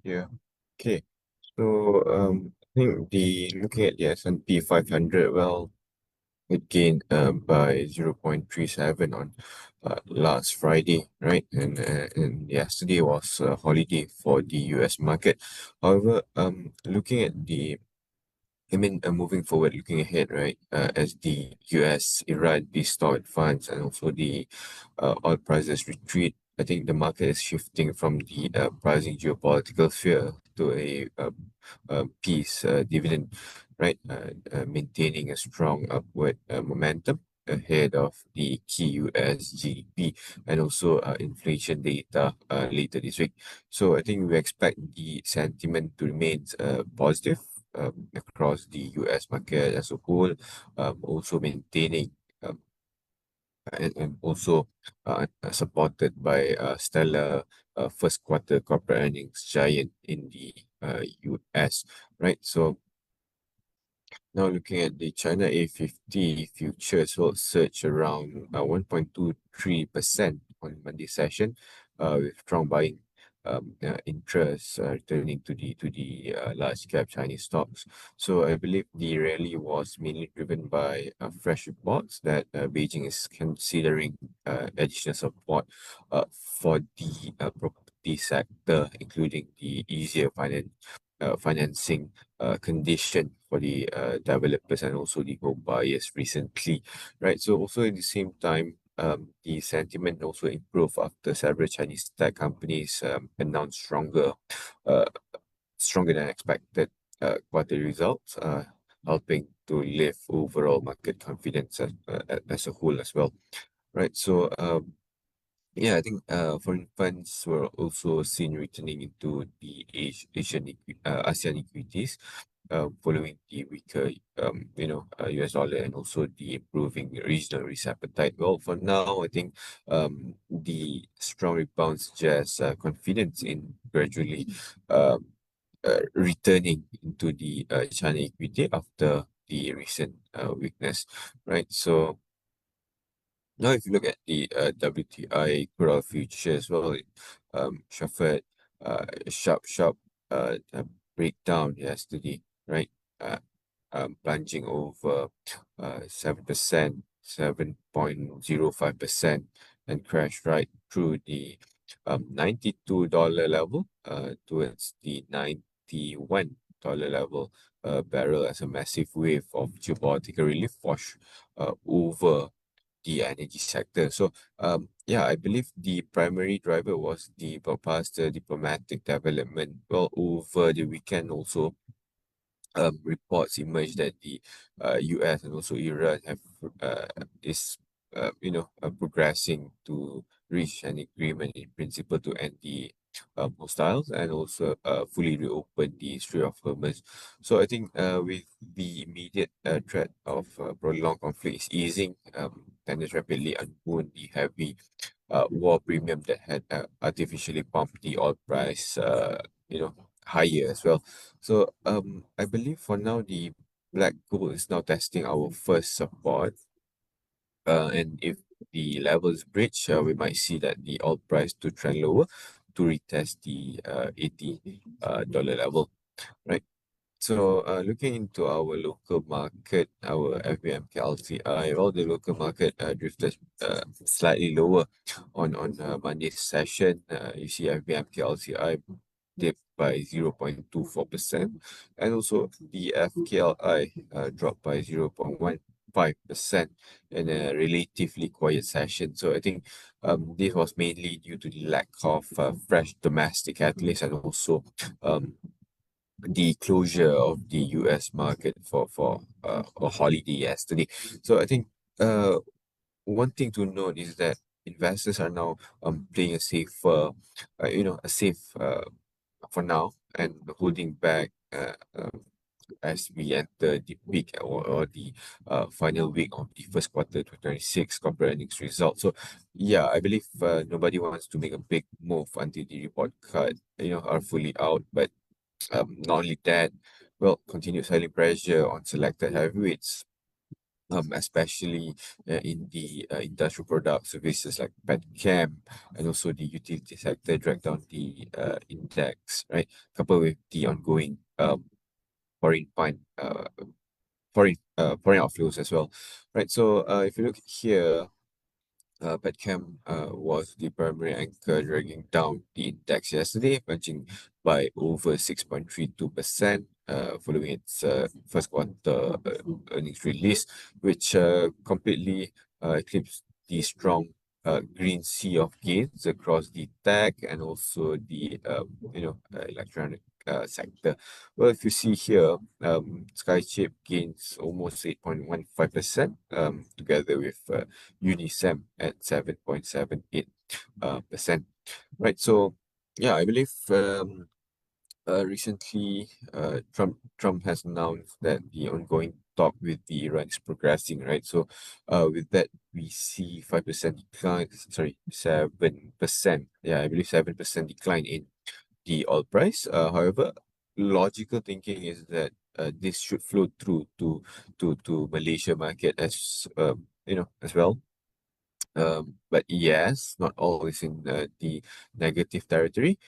Yeah. Okay. So I think the looking at the S&P 500, well, it gained by 0.37 on last Friday, right? And yesterday was a holiday for the US market. However, looking at the moving forward, looking ahead, right, as the US, Iran, these stored funds and also the oil prices retreat, I think the market is shifting from the pricing geopolitical fear to a peace dividend, right, maintaining a strong upward momentum ahead of the key US GDP and also inflation data later this week. So I think we expect the sentiment to remain positive across the US market as a whole, also maintaining um, and also supported by stellar first quarter corporate earnings giant in the US, right? So now looking at the China A50 futures will surge around 1.23% on Monday session, with strong buying interest returning to the large cap Chinese stocks. So I believe the rally was mainly driven by fresh reports that Beijing is considering additional support for the property sector, including the easier financing condition for the developers and also the home buyers recently, right? So also at the same time, the sentiment also improved after several Chinese tech companies announced uh, stronger than expected quarter results, helping to lift overall market confidence as a whole as well, right? So yeah, I think foreign funds were also seen returning into the ASEAN equities, following the weaker, US dollar and also the improving regional risk appetite. Well, for now, I think the strong rebound suggests confidence in gradually um, returning into the China equity after the recent weakness, right? So now, if you look at the WTI crude oil future as well, it suffered a sharp breakdown yesterday, right? Uh, Plunging over 7%, 7.05%, and crashed right through the $92 level towards the $91 level barrel as a massive wave of geopolitical relief wash over the energy sector. So, yeah, I believe the primary driver was the blockbuster diplomatic development. Well, over the weekend also, reports emerged that the US and also Iran have is progressing to reach an agreement in principle to end the hostiles and also fully reopen the Strait of Hormuz. So I think with the immediate threat of prolonged conflict is easing, tenders rapidly unwound the heavy war premium that had artificially pumped the oil price, higher as well. So I believe for now the black gold is now testing our first support. And if the levels breach, we might see that the oil price to trend lower to retest the $80 dollar level, right? So looking into our local market, our FBMK LTI, well, the local market drifted slightly lower on Monday's session. You see FBMK LTI dipped by 0.24%, and also the FKLI dropped by 0.15% in a relatively quiet session. So I think this was mainly due to the lack of fresh domestic catalysts and also um, the closure of the US market for a holiday yesterday. So I think uh one thing to note is that investors are now playing a safer, a safe for now and holding back as we enter the week or the final week of the first quarter 2026 corporate earnings results. So yeah, I believe nobody wants to make a big move until the report card, are fully out. But not only that, well, continued selling pressure on selected heavyweights especially in the industrial product services like petchem, and also the utility sector drag down the index, right? Coupled with the ongoing foreign fund foreign outflows as well, right? So if you look here, Petchem was the primary anchor dragging down the index yesterday, punching by over 6.32%, following its first quarter earnings release, which completely eclipsed the strong green sea of gains across the tech and also the electronic sector. Well, if you see here, Skychip gains almost 8.15%, together with Unisem at 7.78 percent. Right. So yeah, I believe recently Trump has announced that the ongoing talk with the Iran is progressing, right? So with that we see 5% decline, sorry, 7%. Yeah, I believe 7% decline in the oil price. However, logical thinking is that this should flow through to Malaysia market as as well. But yes, not all is in the negative territory.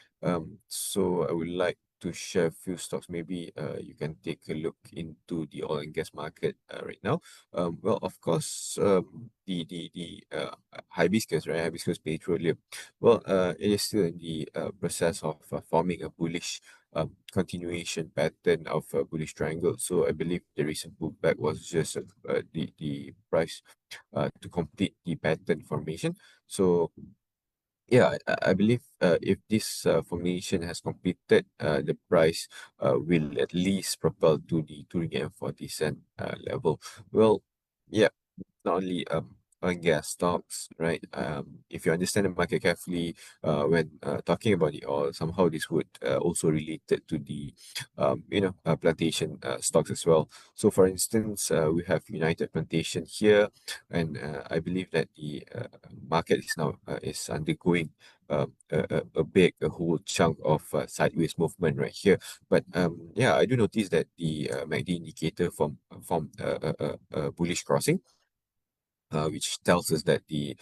So I would like to share a few stocks. Maybe you can take a look into the oil and gas market right now. Well, of course, the hibiscus, right? Hibiscus petroleum. Well, it is still in the process of forming a bullish continuation pattern of a bullish triangle. So I believe the recent pullback was just the price to complete the pattern formation. So yeah, I believe if this formation has completed, the price will at least propel to the 2 ringgit and 40 cent level. Well, yeah, not only oil and gas stocks, right? If you understand the market carefully, when talking about the oil, somehow this would also related to the plantation stocks as well. So, for instance, we have United Plantation here, and I believe that the market is now is undergoing a whole chunk of sideways movement right here. But yeah, I do notice that the MACD indicator from bullish crossing, which tells us that the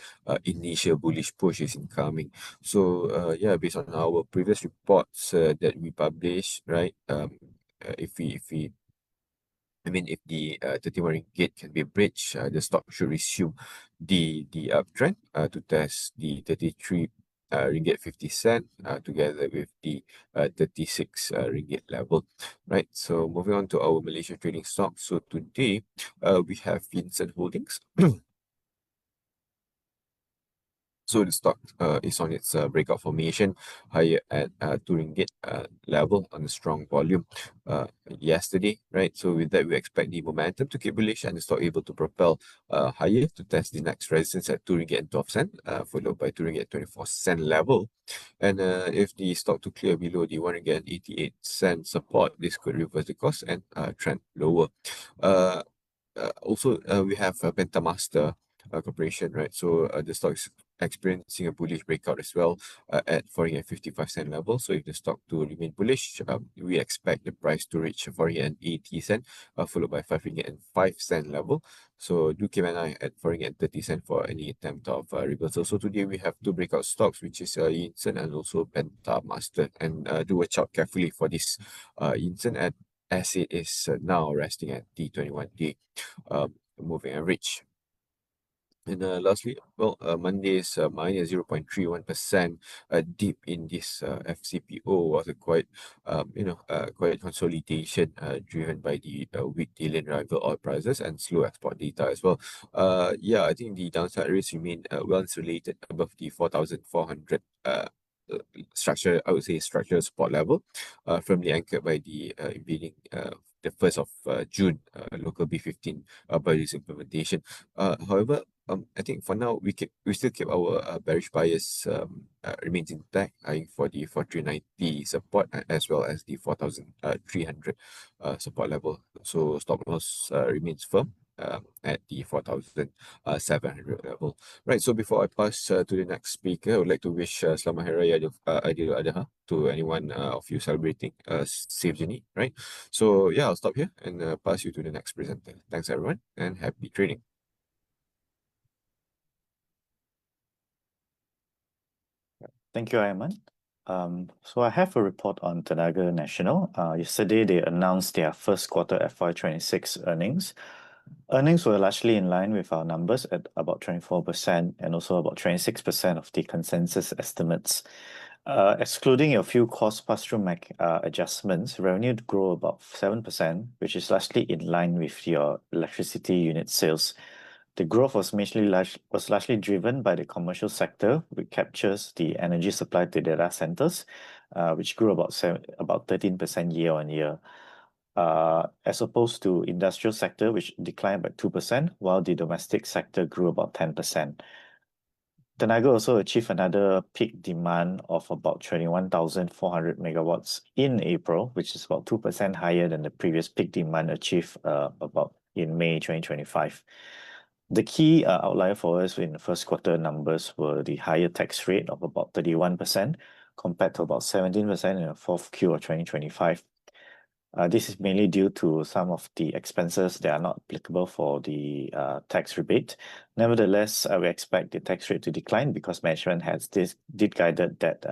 initial bullish push is incoming. So yeah, based on our previous reports that we published, right? If we I mean, if the 31 ringgit can be breached, the stock should resume the uptrend to test the 33 ringgit 50 cent together with the 36 ringgit level, right? So moving on to our Malaysia trading stocks. So today we have Vincent Holdings. So the stock is on its breakout formation higher at 2 ringgit level on a strong volume yesterday, right? So with that, we expect the momentum to keep bullish and the stock able to propel higher to test the next resistance at 2 ringgit and 12 cent, followed by 2 ringgit 24 cent level. And if the stock to clear below the 1 ringgit and 88 cent support, this could reverse the course and trend lower. Uh, Also, we have Pentamaster Corporation, right? So the stock is experiencing a bullish breakout as well at 4 and 55 cent level. So if the stock to remain bullish, we expect the price to reach 4 and 80 cent, followed by 5 and 5 cent level. So do keep an eye at 4 and 30 cent for any attempt of reversal. So today we have two breakout stocks, which is Yinsen and also Pentamaster, and do watch out carefully for this Yinsen at as it is now resting at the 21-day moving average. And lastly, well, Monday's minus 0.31% dip in this FCPO was a quite consolidation driven by the weak daily rival oil prices and slow export data as well. Yeah, I think the downside risks remain well insulated above the 4,400 structure, I would say structural support level, firmly anchored by the impending the 1st of June local B15 budget implementation. However, I think for now we still keep our bearish bias remains intact, eyeing for the 4,390 support as well as the 4,300 support level. So stop loss remains firm at the 4,700 level. Right, so before I pass to the next speaker, I would like to wish Selamat Hari Raya Aidil Adha to anyone of you celebrating Safe Journey, right? So yeah, I'll stop here and pass you to the next presenter. Thanks everyone and happy trading. Thank you, Aiman. So I have a report on Tenaga Nasional. Yesterday, they announced their first quarter FY26 earnings. Earnings were largely in line with our numbers at about 24% and also about 26% of the consensus estimates. Excluding a few cost pass-through adjustments, revenue grew about 7%, which is largely in line with your electricity unit sales. The growth was largely driven by the commercial sector, which captures the energy supply to data centers, which grew about 13% year on year, as opposed to industrial sector, which declined by 2%, while the domestic sector grew about 10%. Tenaga also achieved another peak demand of about 21,400 megawatts in April, which is about 2% higher than the previous peak demand achieved about in May 2025. The key outlier for us in the first quarter numbers were the higher tax rate of about 31% compared to about 17% in the fourth Q of 2025. This is mainly due to some of the expenses that are not applicable for the tax rebate. Nevertheless, we expect the tax rate to decline because management did guided that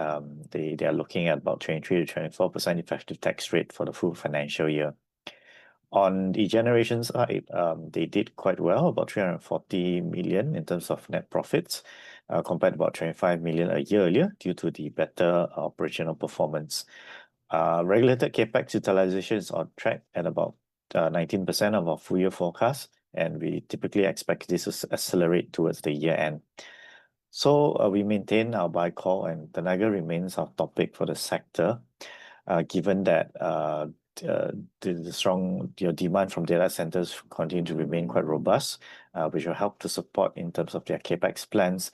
they are looking at about 23 to 24% effective tax rate for the full financial year. On the generation side, they did quite well, about 340 million in terms of net profits, compared to about 25 million a year earlier due to the better operational performance. Regulated capex utilization is on track at about 19% of our full year forecast, and we typically expect this to accelerate towards the year end. So we maintain our buy call, and Tenaga remains our topic for the sector, given that the strong demand from data centers continue to remain quite robust, which will help to support in terms of their capex plans,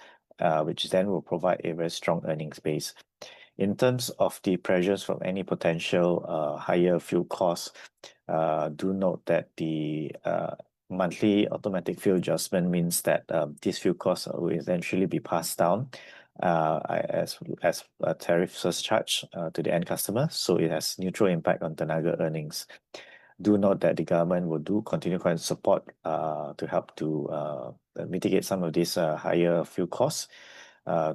which then will provide a very strong earnings base. In terms of the pressures from any potential higher fuel costs, do note that the monthly automatic fuel adjustment means that these fuel costs will eventually be passed down as a tariff surcharge to the end customer, so it has neutral impact on Tenaga earnings. Do note that the government will continue to support to help to mitigate some of these higher fuel costs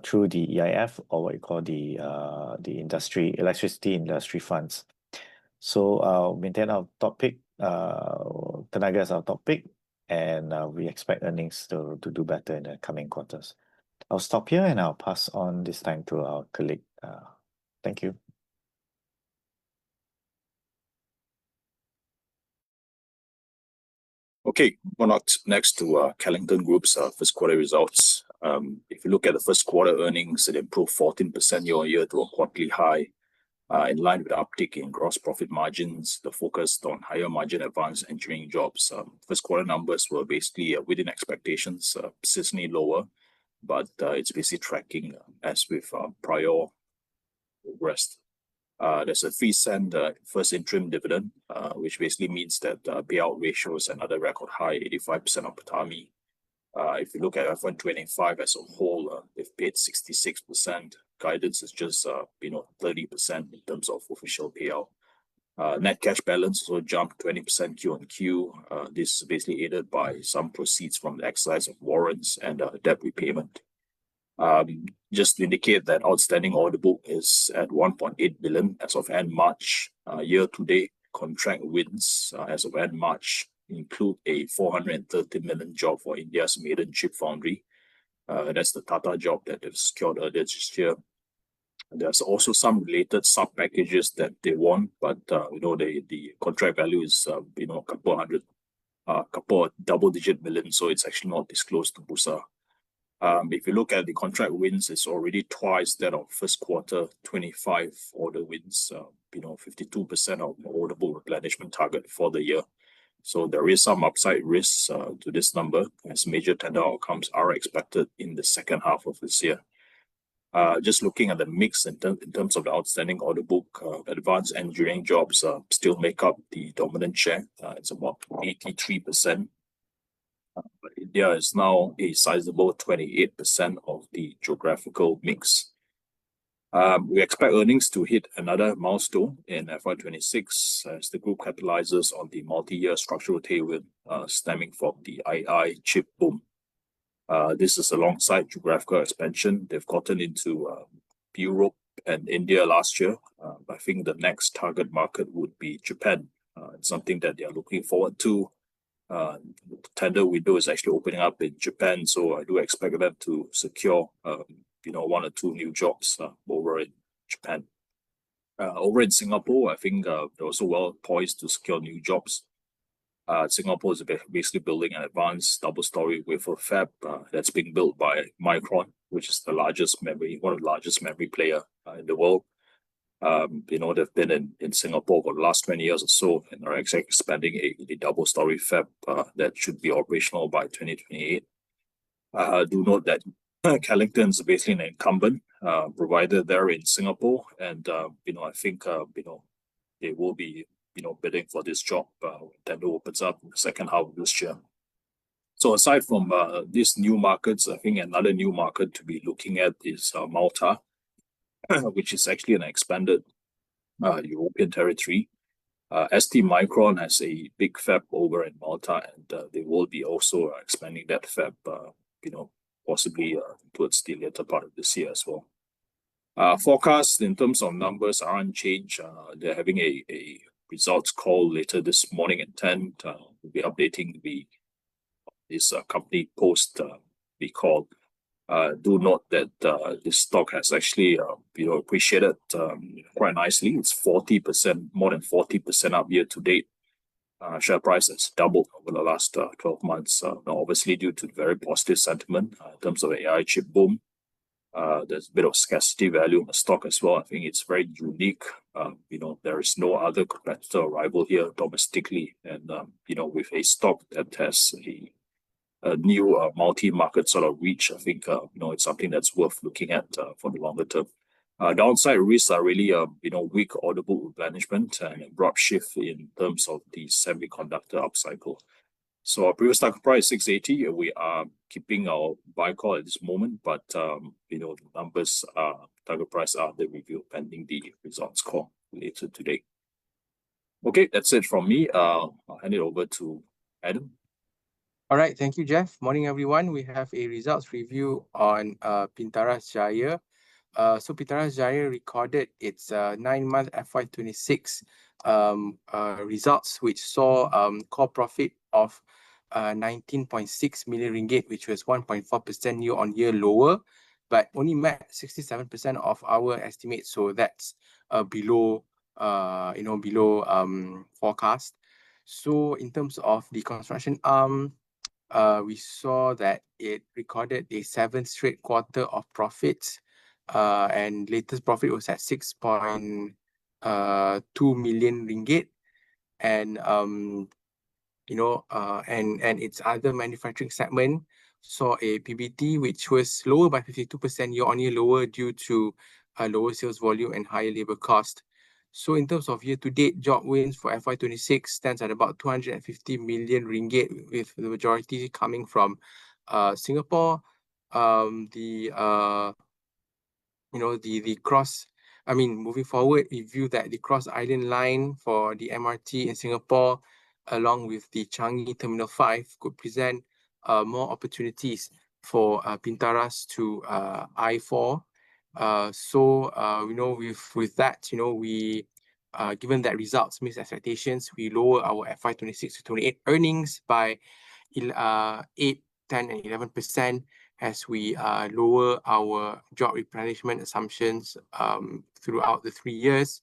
through the EIF, or what you call the electricity industry funds. So maintain our topic, Tenaga is our topic, and we expect earnings to do better in the coming quarters. I'll stop here and I'll pass on this time to our colleague. Thank you. Okay, we're next to Kellington Group's first quarter results. If you look at the first quarter earnings, it improved 14% year on year to a quarterly high, in line with the uptick in gross profit margins, the focus on higher margin advanced engineering jobs. First quarter numbers were basically within expectations, seasonally lower, but it's basically tracking as with prior rest. There's a 3-cent first interim dividend, which basically means that payout ratio is another record high, 85% of PATAMI. If you look at FY25 as a whole, they've paid 66%. Guidance is just 30% in terms of official payout. Net cash balance also jumped 20% Q on Q. This is basically aided by some proceeds from the exercise of warrants and debt repayment. Just to indicate that outstanding order book is at 1.8 billion as of end March. Year to date contract wins as of end March include a 430 million job for India's maiden chip foundry. That's the Tata job that they've secured earlier this year. There's also some related sub packages that they won, but the contract value is a couple of double-digit million, so it's actually not disclosed to Bursa. If you look at the contract wins, it's already twice that of first quarter 25 order wins. 52% of the order book replenishment target for the year. So there is some upside risk to this number, as major tender outcomes are expected in the second half of this year. Just looking at the mix in terms of the outstanding order book, advanced engineering jobs still make up the dominant share. It's about 83%. India is now a sizable 28% of the geographical mix. We expect earnings to hit another milestone in FY26 as the group capitalizes on the multi-year structural tailwind stemming from the AI chip boom. This is alongside geographical expansion. They've gotten into Europe and India last year. I think the next target market would be Japan. It's something that they are looking forward to. The tender window is actually opening up in Japan, so I do expect them to secure, one or two new jobs over in Japan. Over in Singapore, I think they're also well poised to secure new jobs. Singapore is basically building an advanced double-story wafer fab that's being built by Micron, which is one of the largest memory player in the world. They've been in Singapore for the last 20 years or so and are expanding a double-story fab that should be operational by 2028. Do note that Kellington is basically an incumbent provider there in Singapore, and I think they will be bidding for this job when tender opens up in the second half of this year. So aside from these new markets, I think another new market to be looking at is Malta, which is actually an expanded European territory. ST Micron has a big fab over in Malta, and they will be also expanding that fab, possibly towards the later part of this year as well. Forecasts in terms of numbers are unchanged. They're having a results call later this morning at 10. We'll be updating this company post the call. Do note that this stock has actually appreciated quite nicely. It's 40%, more than 40% up year to date. Share price has doubled over the last 12 months. Obviously due to very positive sentiment in terms of AI chip boom. There's a bit of scarcity value in the stock as well. I think it's very unique. There is no other competitor or rival here domestically, and with a stock that has a new multi-market sort of reach, I think it's something that's worth looking at for the longer term. Downside risks are really weak order book replenishment and abrupt shift in terms of the semiconductor upcycle. So our previous target price 680. We are keeping our buy call at this moment, but the numbers target price are the review pending the results call later today. Okay, that's it from me. I'll hand it over to Adam. All right, thank you, Jeff. Morning, everyone. We have a results review on Pintaras Jaya. So Pintaras Jaya recorded its 9-month FY26 results, which saw core profit of 19.6 million ringgit, which was 1.4% year-on-year lower, but only met 67% of our estimates. So that's below forecast. So in terms of the construction arm, we saw that it recorded a 7th straight quarter of profits, and latest profit was at 6.2 million ringgit, and its other manufacturing segment saw a PBT which was lower by 52% year-on-year, lower due to lower sales volume and higher labor cost. So in terms of year-to-date job wins for FY26 stands at about 250 million ringgit, with the majority coming from Singapore. Moving forward, we view that the Cross Island line for the MRT in Singapore, along with the Changi Terminal 5, could present more opportunities for Pintaras to eye for. With that, we given that results miss expectations, we lower our FY26 to 28 earnings by 8, 10, and 11%, as we lower our job replenishment assumptions throughout the 3 years,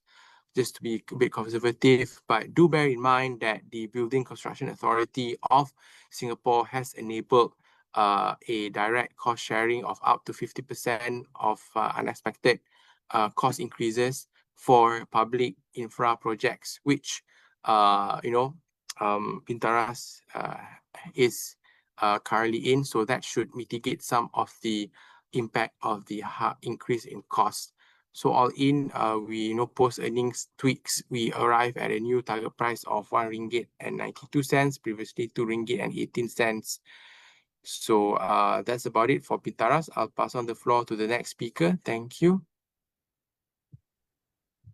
just to be a bit conservative. But do bear in mind that the Building Construction Authority of Singapore has enabled a direct cost sharing of up to 50% of unexpected cost increases for public infra projects, which Pintaras is currently in. So that should mitigate some of the impact of the increase in cost. So all in, we post earnings tweaks, we arrive at a new target price of 1 ringgit and 92 cents, previously 2 ringgit and 18 cents. So that's about it for Pintaras. I'll pass on the floor to the next speaker. Thank you.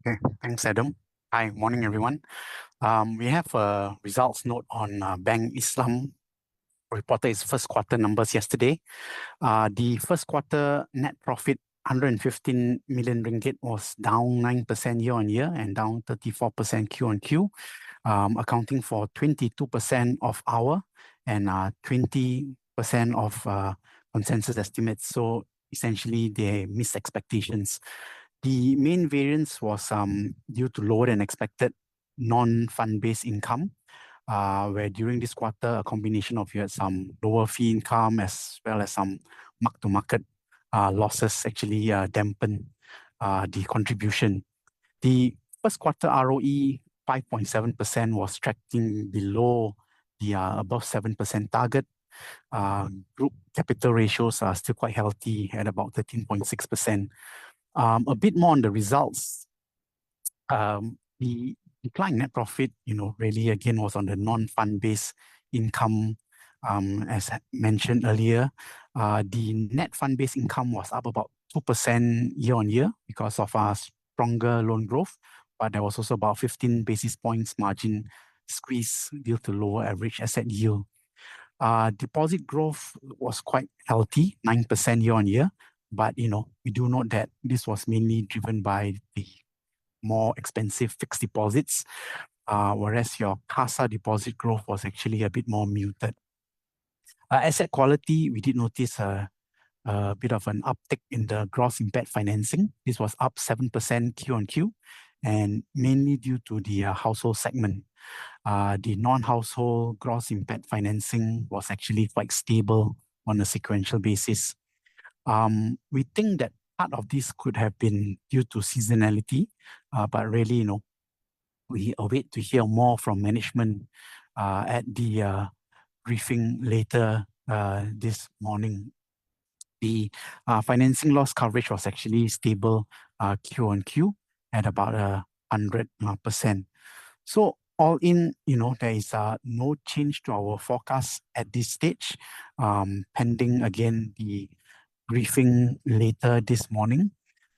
Okay, thanks, Adam. Hi, morning, everyone. We have a results note on Bank Islam reported its first quarter numbers yesterday. The first quarter net profit, 115 million ringgit, was down 9% year on year and down 34% Q on Q, accounting for 22% of our and 20% of consensus estimates. So essentially, they missed expectations. The main variance was due to lower than expected non-fund-based income, where during this quarter, a combination of you had some lower fee income as well as some mark-to-market losses actually dampened the contribution. The first quarter ROE 5.7% was tracking below the above 7% target. Group capital ratios are still quite healthy at about 13.6%. A bit more on the results. The decline in net profit, really again was on the non-fund-based income. As mentioned earlier, the net fund-based income was up about 2% year on year because of our stronger loan growth, but there was also about 15 basis points margin squeeze due to lower average asset yield. Deposit growth was quite healthy, 9% year on year, but we do note that this was mainly driven by the more expensive fixed deposits, whereas your CASA deposit growth was actually a bit more muted. Asset quality, we did notice a bit of an uptick in the gross impaired financing. This was up 7% Q on Q, and mainly due to the household segment. The non-household gross impaired financing was actually quite stable on a sequential basis. We think that part of this could have been due to seasonality, but really, we await to hear more from management at the briefing later this morning. The financing loss coverage was actually stable Q on Q at about 100%. So all in, there is no change to our forecast at this stage, pending again the briefing later this morning.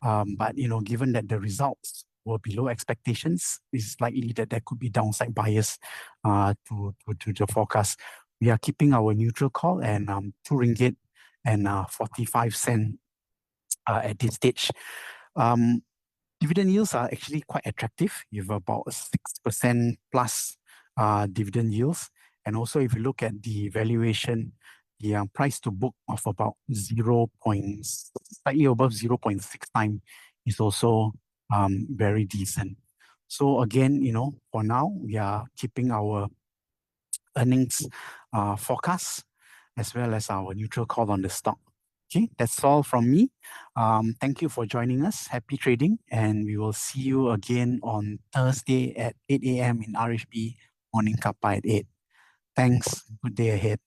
But given that the results were below expectations, it's likely that there could be downside bias to the forecast. We are keeping our neutral call and 2 ringgit and 45 cent at this stage. Dividend yields are actually quite attractive. You have about 6% plus dividend yields. And also, if you look at the valuation, the price to book of about slightly above 0.6 times is also very decent. So again, for now, we are keeping our earnings forecast as well as our neutral call on the stock. Okay, that's all from me. Thank you for joining us. Happy trading, and we will see you again on Thursday at 8 a.m. in RHB Morning Kappa at 8. Thanks. Good day ahead.